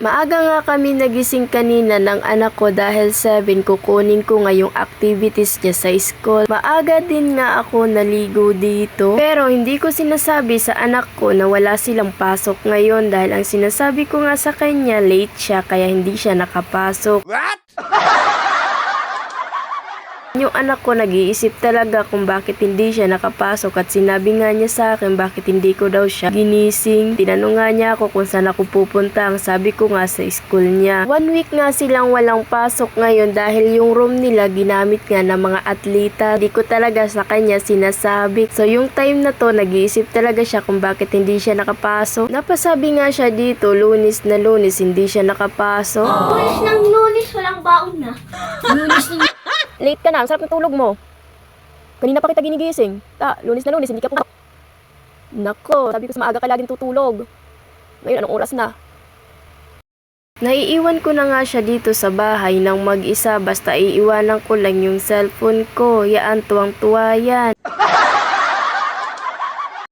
Maaga nga kami nagising kanina ng anak ko dahil 7 kukunin ko ngayong activities niya sa school. Maaga din nga ako naligo dito. Pero hindi ko sinasabi sa anak ko na wala silang pasok ngayon dahil ang sinasabi ko nga sa kanya late siya kaya hindi siya nakapasok. What? Yung anak ko nag-iisip talaga kung bakit hindi siya nakapasok at sinabi nga niya sa akin bakit hindi ko daw siya ginising. Tinanong nga niya ako kung saan ako pupunta. Ang sabi ko nga sa school niya. 1 week nga silang walang pasok ngayon dahil yung room nila ginamit nga ng mga atleta. Di ko talaga sa kanya sinasabi. So yung time na to nag-iisip talaga siya kung bakit hindi siya nakapasok. Napasabi nga siya dito Lunes na Lunes hindi siya nakapasok. Lunes ng Lunes, walang baon na. Lunes ng Late ka na, ang sarap ng tulog mo. Kanina pa kita ginigising. Lunes na Lunes, hindi ka po. Nako, sabi ko sa maaga ka laging tutulog. Ngayon, anong oras na? Naiiwan ko na nga siya dito sa bahay ng mag-isa basta iiwanan ko lang yung cellphone ko. Yaan, tuwang-tuwa yan.